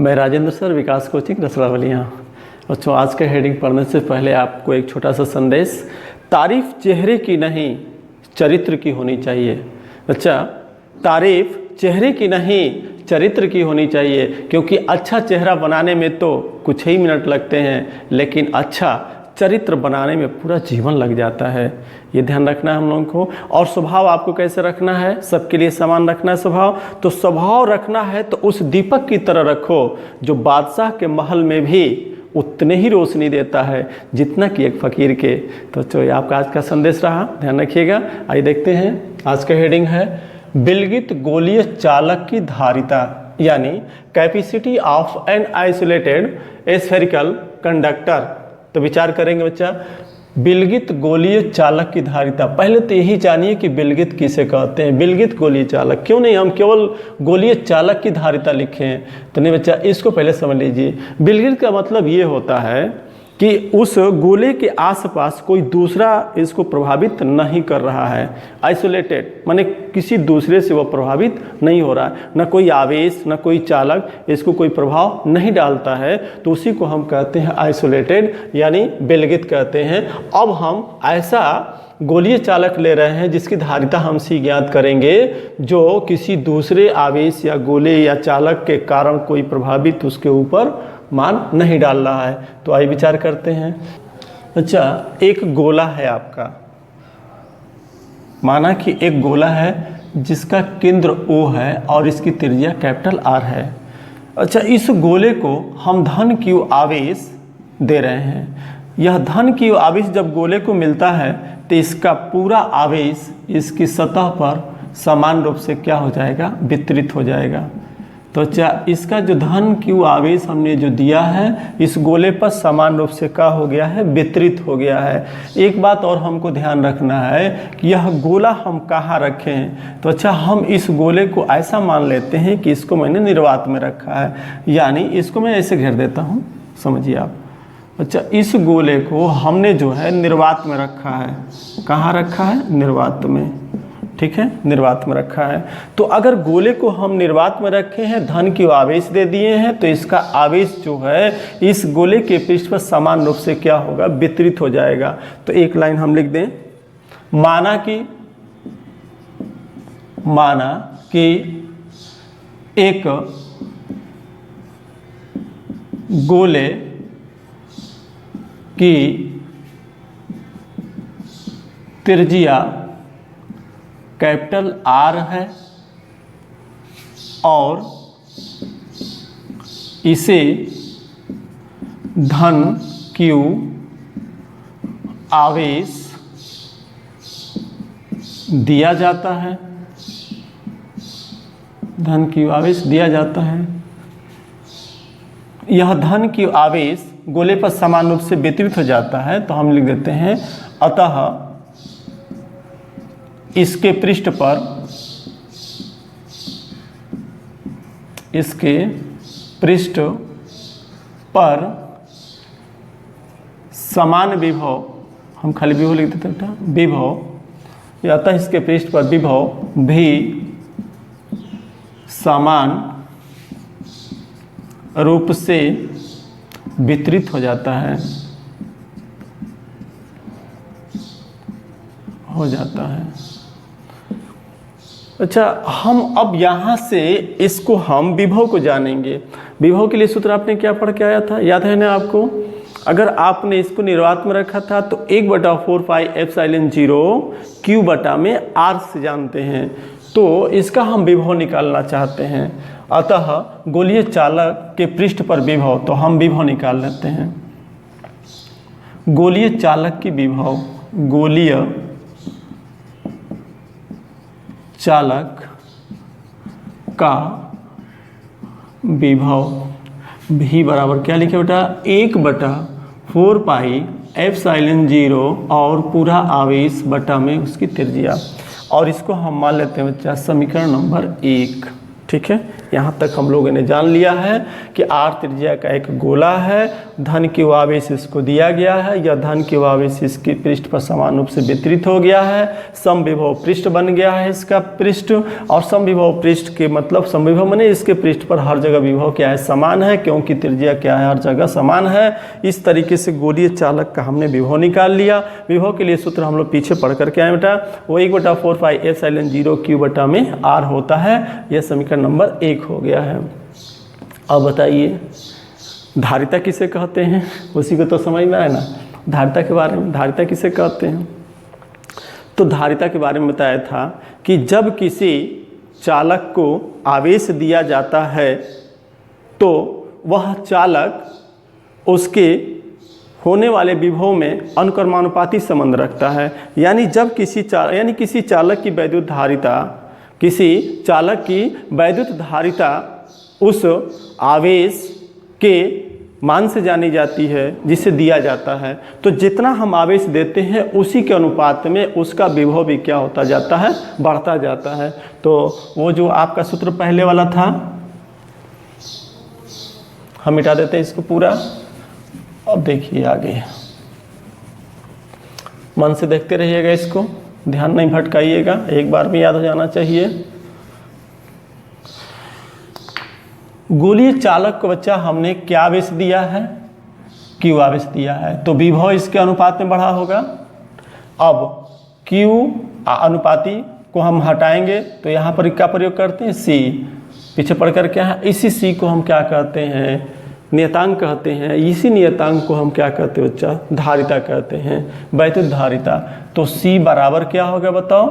मैं राजेंद्र सर, विकास कोचिंग रसलावलियाँ। बच्चों, आज के हेडिंग पढ़ने से पहले आपको एक छोटा सा संदेश। तारीफ चेहरे की नहीं, चरित्र की होनी चाहिए। बच्चा, तारीफ चेहरे की नहीं, चरित्र की होनी चाहिए, क्योंकि अच्छा चेहरा बनाने में तो कुछ ही मिनट लगते हैं, लेकिन अच्छा चरित्र बनाने में पूरा जीवन लग जाता है। ये ध्यान रखना है हम लोगों को। और स्वभाव आपको कैसे रखना है? सबके लिए समान रखना है स्वभाव। तो स्वभाव रखना है तो उस दीपक की तरह रखो जो बादशाह के महल में भी उतने ही रोशनी देता है जितना कि एक फ़कीर के। तो चलो, आपका आज का संदेश रहा, ध्यान रखिएगा। आइए देखते हैं। आज का हेडिंग है विलगित गोलीय चालक की धारिता, यानी capacity of an isolated spherical conductor. तो विचार करेंगे बच्चा, विलगित गोलीय चालक की धारिता। पहले तो यही जानिए कि विलगित किसे कहते हैं। विलगित गोलीय चालक, क्यों नहीं हम केवल गोलीय चालक की धारिता लिखे हैं? तो नहीं बच्चा, इसको पहले समझ लीजिए। विलगित का मतलब ये होता है कि उस गोले के आसपास कोई दूसरा इसको प्रभावित नहीं कर रहा है। आइसोलेटेड माने किसी दूसरे से वो प्रभावित नहीं हो रहा है, न कोई आवेश न कोई चालक इसको कोई प्रभाव नहीं डालता है, तो उसी को हम कहते हैं आइसोलेटेड, यानी विलगित कहते हैं। अब हम ऐसा गोलीय चालक ले रहे हैं जिसकी धारिता हम सी ज्ञात करेंगे, जो किसी दूसरे आवेश या गोले या चालक के कारण कोई प्रभावित उसके ऊपर मान नहीं डाल रहा है। तो आइए विचार करते हैं। अच्छा, एक गोला है आपका, माना कि एक गोला है जिसका केंद्र O है और इसकी त्रिज्या कैपिटल R है। अच्छा, इस गोले को हम धन Q आवेश दे रहे हैं। यह धन Q आवेश जब गोले को मिलता है तो इसका पूरा आवेश इसकी सतह पर समान रूप से क्या हो जाएगा? वितरित हो जाएगा। तो अच्छा, इसका जो धन Q आवेश हमने जो दिया है इस गोले पर समान रूप से क्या हो गया है? वितरित हो गया है। एक बात और हमको ध्यान रखना है कि यह गोला हम कहाँ रखें। तो अच्छा, हम इस गोले को ऐसा मान लेते हैं कि इसको मैंने निर्वात में रखा है, यानी इसको मैं ऐसे घेर देता हूँ, समझिए आप। अच्छा, इस गोले को हमने जो है निर्वात में रखा है। कहाँ रखा है? निर्वात में। ठीक है, निर्वात में रखा है। तो अगर गोले को हम निर्वात में रखे हैं, धन की आवेश दे दिए हैं, तो इसका आवेश जो है इस गोले के पृष्ठ पर समान रूप से क्या होगा? वितरित हो जाएगा। तो एक लाइन हम लिख दें, माना कि एक गोले की त्रिज्या कैपिटल R है और इसे धन Q आवेश दिया जाता है। धन Q आवेश दिया जाता है। यह धन Q आवेश गोले पर समान रूप से वितरित हो जाता है। तो हम लिख देते हैं, अतः इसके पृष्ठ पर समान विभव, हम खाली विभव लिख देते हैं, विभव, अतः इसके पृष्ठ पर विभव भी समान रूप से वितरित हो जाता है, अच्छा, हम अब यहाँ से इसको हम विभव को जानेंगे। विभव के लिए सूत्र आपने क्या पढ़ के आया था, याद है ना आपको? अगर आपने इसको निर्वात में रखा था तो 1/4 पाई एप्सिलॉन 0 Q बटा में R से जानते हैं। तो इसका हम विभव निकालना चाहते हैं। अतः गोलीय चालक के पृष्ठ पर विभव, तो हम विभव निकाल लेते हैं। गोलीय चालक की विभव, गोलीय चालक का विभव भी बराबर क्या लिखे बेटा? 1/4 पाई एप्सिलॉन 0 और पूरा आवेश बटा में उसकी त्रिज्या। और इसको हम मान लेते हैं बच्चा समीकरण नंबर 1। ठीक है। यहाँ तक हम लोगों ने जान लिया है कि r त्रिज्या का एक गोला है, धन q आवेश इसको दिया गया है, या धन q आवेश इसके पृष्ठ पर समान रूप से वितरित हो गया है, समविभव पृष्ठ बन गया है इसका पृष्ठ, और समविभव पृष्ठ के मतलब समविभव माने इसके पृष्ठ पर हर जगह विभव क्या है, समान है, क्योंकि त्रिज्या क्या है, हर जगह समान है। इस तरीके से गोलीय चालक का हमने विभव निकाल लिया। विभव के लिए सूत्र हम लोग पीछे पढ़ करके आए बेटा, वो 1/4 पाई एप्सिलॉन 0 q बटा में r होता है। यह समीकरण नंबर 1 हो गया है। अब बताइए धारिता किसे कहते हैं, उसी को तो समझ में आया ना धारिता के बारे में। धारिता किसे कहते हैं, तो धारिता के बारे में बताया था कि जब किसी चालक को आवेश दिया जाता है तो वह चालक उसके होने वाले विभव में अनुक्रमानुपाती संबंध रखता है। यानी जब किसी चालक की वैद्युत धारिता, किसी चालक की वैद्युत धारिता उस आवेश के मान से जानी जाती है जिसे दिया जाता है, तो जितना हम आवेश देते हैं उसी के अनुपात में उसका विभव भी क्या होता जाता है, बढ़ता जाता है। तो वो जो आपका सूत्र पहले वाला था हम मिटा देते हैं इसको पूरा। अब देखिए आगे मन से देखते रहिएगा, इसको ध्यान नहीं भटकाइएगा, एक बार में याद हो जाना चाहिए। गोलीय चालक को बच्चा हमने क्या आवेश दिया है, क्यू आवेश दिया है, तो विभव इसके अनुपात में बढ़ा होगा। अब क्यू अनुपाती को हम हटाएंगे तो यहाँ पर क्या प्रयोग करते हैं, सी, पीछे पढ़ कर क्या है, इसी सी को हम क्या कहते हैं, नियतांक कहते हैं। इसी नियतांक को हम क्या कहते हैं बच्चा, धारिता कहते हैं, वैद्युत धारिता। तो सी बराबर क्या होगा बताओ,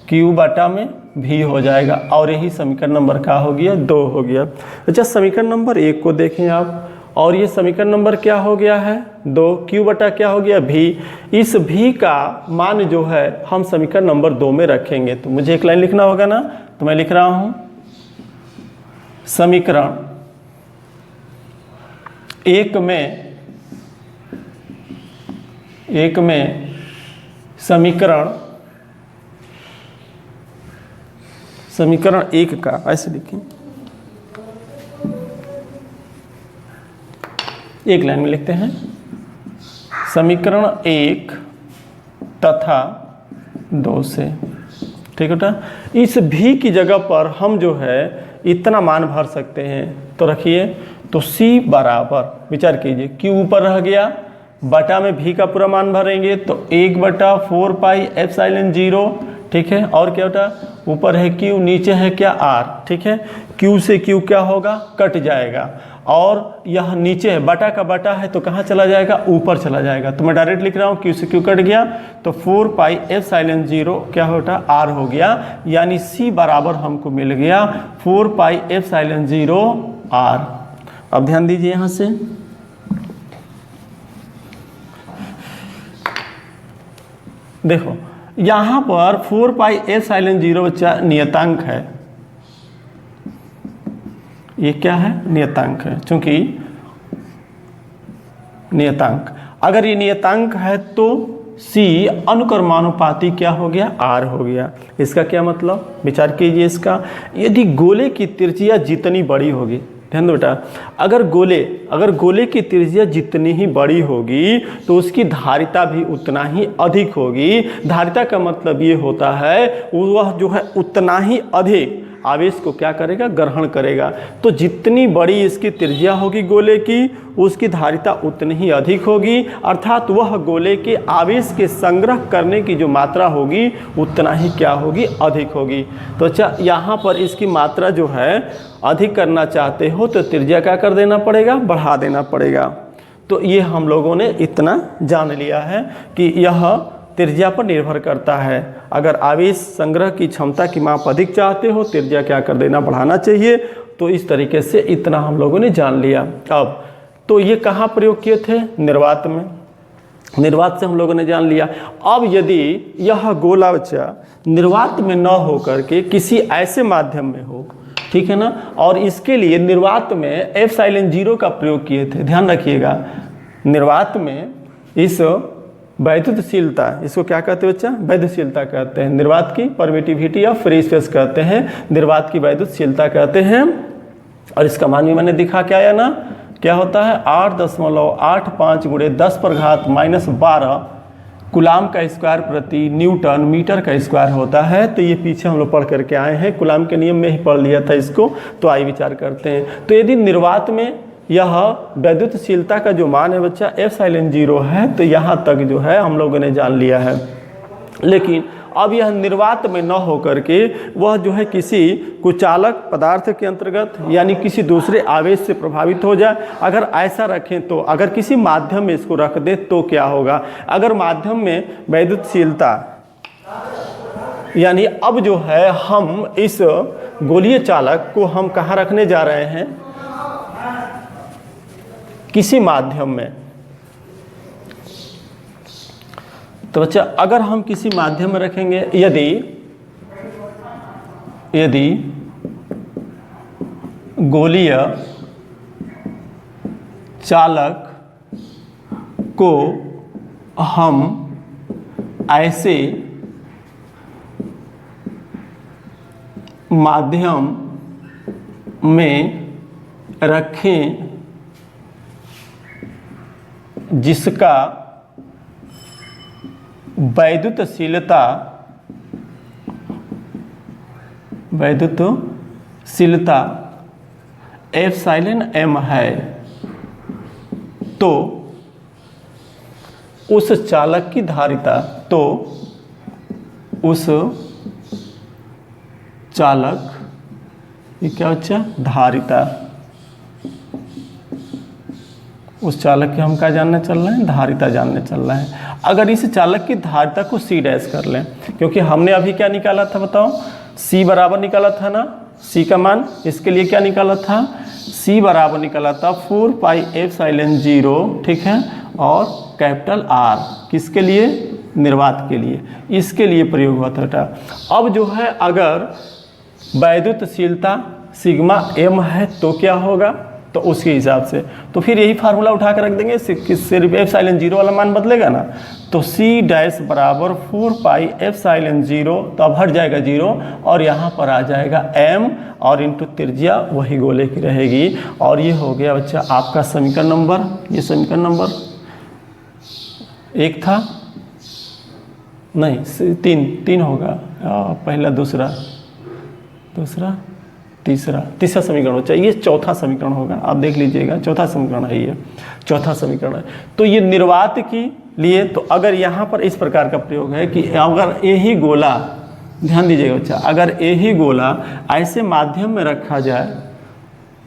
क्यू बटा में भी हो जाएगा, और यही समीकरण नंबर क्या हो गया, 2 हो गया। अच्छा समीकरण नंबर 1 को देखें आप, और ये समीकरण नंबर क्या हो गया है, 2, क्यू बटा क्या हो गया, भी। इस भी का मान जो है हम समीकरण नंबर 2 में रखेंगे। तो मुझे एक लाइन लिखना होगा ना, तो मैं लिख रहा हूँ समीकरण 1 में समीकरण 1 का ऐसे लिखें, एक लाइन में लिखते हैं समीकरण 1 तथा 2 से, ठीक है बेटा। इस भी की जगह पर हम जो है इतना मान भर सकते हैं, तो रखिए, तो C बराबर, विचार कीजिए, Q ऊपर रह गया, बटा में भी का पूरा मान भरेंगे तो 1/4 पाई एप्सिलॉन 0, ठीक है। और क्या बेटा, ऊपर है Q, नीचे है क्या, R, ठीक है। Q से Q क्या होगा, कट जाएगा, और यह नीचे है, बटा का बटा है तो कहाँ चला जाएगा, ऊपर चला जाएगा। तो मैं डायरेक्ट लिख रहा हूँ Q से Q कट गया तो 4 पाई एप्सिलॉन 0 क्या होता, R हो गया। यानी C बराबर हमको मिल गया 4 पाई एप्सिलॉन 0 R। अब ध्यान दीजिए यहाँ से, देखो यहाँ पर 4 पाई एप्सिलॉन 0 बच्चा नियतांक है, ये क्या है, नियतांक है। चूंकि नियतांक, अगर ये नियतांक है तो C अनुक्रमानुपाती क्या हो गया, R हो गया। इसका क्या मतलब, विचार कीजिए इसका, यदि गोले की त्रिज्या जितनी बड़ी होगी, ध्यान दो बेटा, अगर गोले की त्रिज्या जितनी ही बड़ी होगी तो उसकी धारिता भी उतना ही अधिक होगी। धारिता का मतलब ये होता है वह जो है उतना ही अधिक आवेश को क्या करेगा, ग्रहण करेगा। तो जितनी बड़ी इसकी त्रिज्या होगी गोले की, उसकी धारिता उतनी ही अधिक होगी, अर्थात वह गोले के आवेश के संग्रह करने की जो मात्रा होगी उतना ही क्या होगी, अधिक होगी। तो अच्छा यहाँ पर इसकी मात्रा जो है अधिक करना चाहते हो तो त्रिज्या क्या कर देना पड़ेगा, बढ़ा देना पड़ेगा। तो ये हम लोगों ने इतना जान लिया है कि यह त्रिज्या पर निर्भर करता है। अगर आवेश संग्रह की क्षमता की माप अधिक चाहते हो, त्रिज्या क्या कर देना, बढ़ाना चाहिए। तो इस तरीके से इतना हम लोगों ने जान लिया। अब तो ये कहाँ प्रयोग किए थे, निर्वात में, निर्वात से हम लोगों ने जान लिया। अब यदि यह गोला बच्चा निर्वात में न हो करके किसी ऐसे माध्यम में हो, ठीक है ना, और इसके लिए निर्वात में एप्सिलॉन 0 का प्रयोग किए थे, ध्यान रखिएगा। निर्वात में इस वैद्युतशीलता, इसको क्या कहते हैं बच्चा, वैद्युतशीलता कहते हैं। निर्वात की परमिटिविटी या फ्री स्पेस कहते हैं, निर्वात की वैद्युतशीलता कहते हैं। और इसका मान भी मैंने दिखा के आया ना, क्या होता है 8.85 गुणे 10 पर घात -12 कूलाम का स्क्वायर प्रति न्यूटन मीटर का स्क्वायर होता है। तो ये पीछे हम लोग पढ़ करके आए हैं, कूलाम के नियम में ही पढ़ लिया था इसको। तो आइए विचार करते हैं। तो यदि निर्वात में यह वैद्युतशीलता का जो मान है बच्चा एप्सिलॉन 0 है, तो यहाँ तक जो है हम लोगों ने जान लिया है। लेकिन अब यह निर्वात में न होकर के वह जो है किसी कुचालक पदार्थ के अंतर्गत यानी किसी दूसरे आवेश से प्रभावित हो जाए। अगर ऐसा रखें तो, अगर किसी माध्यम में इसको रख दे तो क्या होगा? अगर माध्यम में वैद्युतशीलता यानी अब जो है हम इस गोलीय चालक को हम कहाँ रखने जा रहे हैं? किसी माध्यम में। तो बच्चा अगर हम किसी माध्यम में रखेंगे, यदि गोलीय चालक को हम ऐसे माध्यम में रखें जिसका वैद्युतशीलता एप्सिलॉन m है, तो उस चालक की धारिता, ये क्या बच्चा? धारिता। उस चालक की हम क्या जानने चल रहे हैं? धारिता जानने चल रहे हैं। अगर इस चालक की धारिता को C डैश कर लें, क्योंकि हमने अभी क्या निकाला था बताओ? C बराबर निकाला था ना, C का मान इसके लिए क्या निकाला था? C बराबर निकाला था 4 पाई एप्सिलॉन 0, ठीक है, और कैपिटल R किसके लिए? निर्वात के लिए, इसके लिए प्रयोग हुआ था। अब जो है अगर वैद्युतशीलता सिग्मा m है तो क्या होगा? तो उसके हिसाब से तो फिर यही फार्मूला उठा कर रख देंगे, सिर्फ एप्सिलॉन 0 वाला मान बदलेगा ना, तो C डैश बराबर 4 पाई एप्सिलॉन 0, तो अब हट जाएगा 0 और यहाँ पर आ जाएगा m और इंटू त्रिज्या वही गोले की रहेगी। और ये हो गया बच्चा आपका समीकरण नंबर, ये समीकरण नंबर 1 था, नहीं 3 होगा, पहला दूसरा तीसरा समीकरण हो चाहिए, ये चौथा समीकरण होगा। आप देख लीजिएगा, चौथा समीकरण है, ये चौथा समीकरण है। तो ये निर्वात के लिए, तो अगर यहाँ पर इस प्रकार का प्रयोग है कि अगर यही गोला, ध्यान दीजिएगा बच्चा, अगर यही गोला ऐसे माध्यम में रखा जाए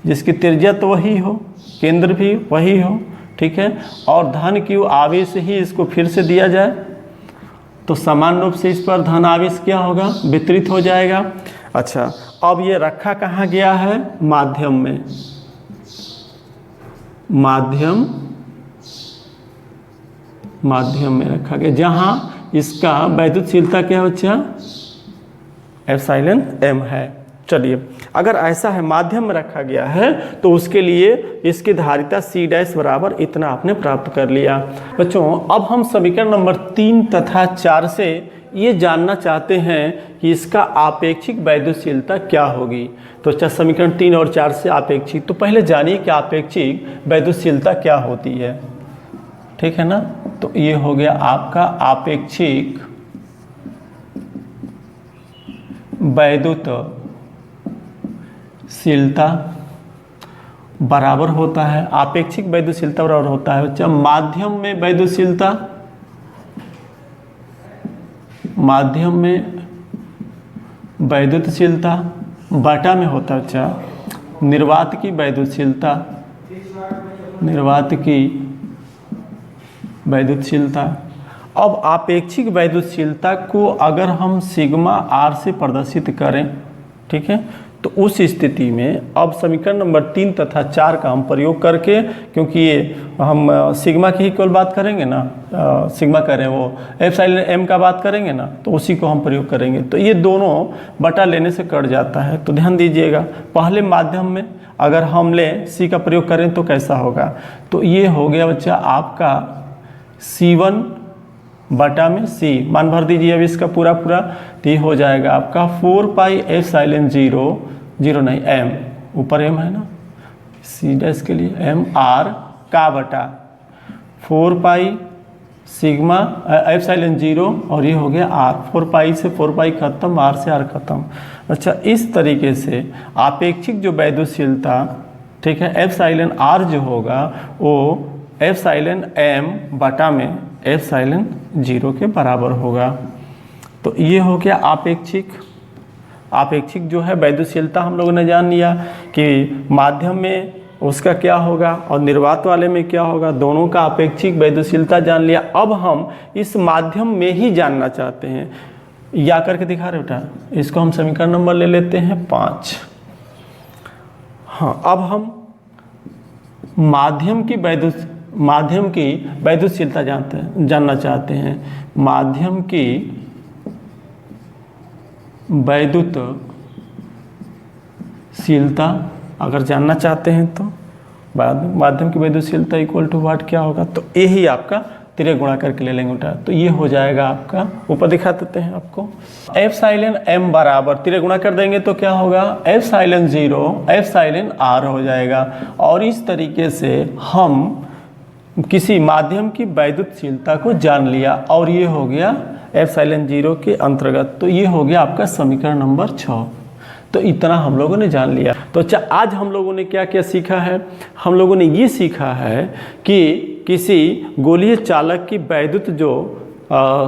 जिसकी त्रिज्या तो वही हो, केंद्र भी वही हो, ठीक है, और धन q आवेश ही इसको फिर से दिया जाए, तो समान रूप से इस पर धन आवेश क्या होगा? वितरित हो जाएगा। अच्छा, अब ये रखा कहाँ गया है? माध्यम में। माध्यम में रखा गया, जहाँ इसका वैद्युतशीलता क्या बच्चा? एप्सिलॉन m है। चलिए, अगर ऐसा है माध्यम में रखा गया है तो उसके लिए इसकी धारिता C डैश बराबर इतना आपने प्राप्त कर लिया। बच्चों अब हम समीकरण नंबर 3 तथा 4 से ये जानना चाहते हैं कि इसका आपेक्षिक वैद्युतशीलता क्या होगी। तो अच्छा, समीकरण 3 और 4 से आपेक्षिक, तो पहले जानिए कि आपेक्षिक वैद्युतशीलता क्या होती है, ठीक है ना। तो ये हो गया आपका आपेक्षिक वैद्युतशीलता बराबर होता है, आपेक्षिक वैद्युतशीलता बराबर होता है बच्चा माध्यम में वैद्युतशीलता, माध्यम में वैद्युतशीलता बटा में होता है बच्चा निर्वात की वैद्युतशीलता, निर्वात की वैद्युतशीलता। अब आपेक्षिक वैद्युतशीलता को अगर हम सिग्मा r से प्रदर्शित करें, ठीक है, तो उस स्थिति में अब समीकरण नंबर 3 तथा 4 का हम प्रयोग करके, क्योंकि ये हम सिग्मा की ही केवल बात करेंगे ना, सिग्मा करें वो एप्सिलॉन m का बात करेंगे ना, तो उसी को हम प्रयोग करेंगे। तो ये दोनों बटा लेने से कट जाता है। तो ध्यान दीजिएगा, पहले माध्यम में अगर हम लें C का प्रयोग करें तो कैसा होगा? तो ये हो गया बच्चा आपका C1 बटा में C, मान भर दीजिए अब इसका पूरा, तो ये हो जाएगा आपका 4 पाई एप्सिलॉन 0 नहीं m, ऊपर m है ना, सी डैश के लिए एम आर का बटा 4 पाई सिग्मा एप्सिलॉन 0 और ये हो गया आर। 4 पाई से 4 पाई खत्म, आर से आर खत्म। अच्छा, इस तरीके से आपेक्षिक जो वैद्युतशीलता, ठीक है, एप्सिलॉन आर जो होगा वो एप्सिलॉन एम बटा में एप्सिलॉन 0 के बराबर होगा। तो ये हो गया आपेक्षिक जो है वैद्युतशीलता हम लोगों ने जान लिया कि माध्यम में उसका क्या होगा और निर्वात वाले में क्या होगा, दोनों का आपेक्षिक वैद्युतशीलता जान लिया। अब हम इस माध्यम में ही जानना चाहते हैं, या करके दिखा रहे बेटा, इसको हम समीकरण नंबर ले लेते हैं 5। हाँ, अब हम माध्यम की वैद्युतशीलता जानना चाहते हैं। माध्यम की वैद्युतशीलता अगर जानना चाहते हैं तो माध्यम की वैद्युतशीलता इक्वल टू वाट क्या होगा, तो ये ही आपका तिरे गुणा करके ले लेंगे बेटा, तो ये हो जाएगा आपका, ऊपर दिखा देते हैं आपको, एप्सिलॉन एम बराबर तिरे गुणा कर देंगे तो क्या होगा, एप्सिलॉन 0 एप्सिलॉन आर हो जाएगा। और इस तरीके से हम किसी माध्यम की वैद्युतशीलता को जान लिया और ये हो गया एप्सिलॉन 0 के अंतर्गत। तो ये हो गया आपका समीकरण नंबर 6। तो इतना हम लोगों ने जान लिया। तो अच्छा, आज हम लोगों ने क्या क्या सीखा है, हम लोगों ने ये सीखा है कि किसी गोलीय चालक की वैद्युत जो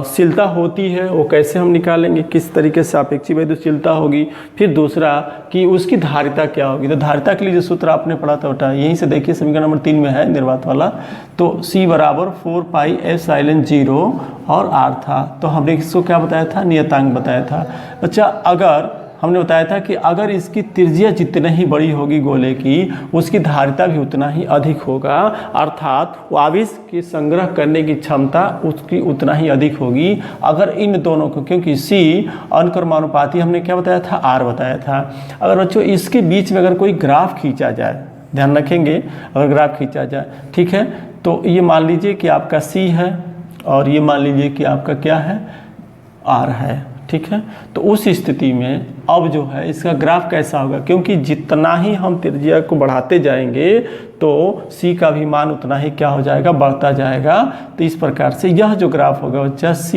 शीलता होती है वो कैसे हम निकालेंगे, किस तरीके से आपेक्षिक वैद्युतशीलता होगी। फिर दूसरा कि उसकी धारिता क्या होगी, तो धारिता के लिए जो सूत्र आपने पढ़ा था बेटा, यहीं से देखिए समीकरण नंबर 3 में है निर्वात वाला। तो C बराबर 4 पाई एप्सिलॉन 0 और R था। तो हमने इसको क्या बताया था, नियतांक बताया था। अच्छा, अगर हमने बताया था कि अगर इसकी त्रिज्या जितनी ही बड़ी होगी गोले की, उसकी धारिता भी उतना ही अधिक होगा, अर्थात वो आवेश की संग्रह करने की क्षमता उसकी उतना ही अधिक होगी अगर इन दोनों को, क्योंकि C अनुक्रमानुपाती हमने क्या बताया था, R बताया था। अगर बच्चों इसके बीच में अगर कोई ग्राफ खींचा जाए, ध्यान रखेंगे, अगर ग्राफ खींचा जाए, ठीक है, तो ये मान लीजिए कि आपका C है और ये मान लीजिए कि आपका क्या है, R है, ठीक है। तो उस स्थिति में अब जो है इसका ग्राफ कैसा होगा, क्योंकि जितना ही हम त्रिज्या को बढ़ाते जाएंगे तो C का भी मान उतना ही क्या हो जाएगा, बढ़ता जाएगा। तो इस प्रकार से यह जो ग्राफ होगा बच्चा C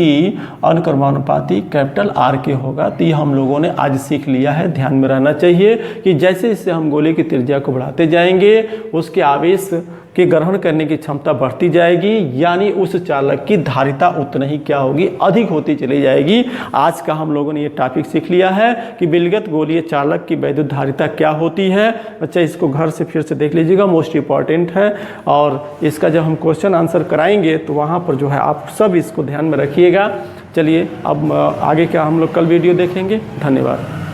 अनुक्रमानुपाती कैपिटल R के होगा। तो ये हम लोगों ने आज सीख लिया है, ध्यान में रहना चाहिए कि जैसे जैसे हम गोले की त्रिज्या को बढ़ाते जाएंगे उसके आवेश के ग्रहण करने की क्षमता बढ़ती जाएगी, यानी उस चालक की धारिता उतना ही क्या होगी, अधिक होती चली जाएगी। आज का हम लोगों ने ये टॉपिक सीख लिया है कि विलगत गोलीय चालक की वैद्युत धारिता क्या होती है। बच्चा इसको घर से फिर से देख लीजिएगा, मोस्ट इंपॉर्टेंट है। और इसका जब हम क्वेश्चन आंसर कराएंगे तो वहाँ पर जो है आप सब इसको ध्यान में रखिएगा। चलिए अब आगे क्या हम लोग कल वीडियो देखेंगे। धन्यवाद।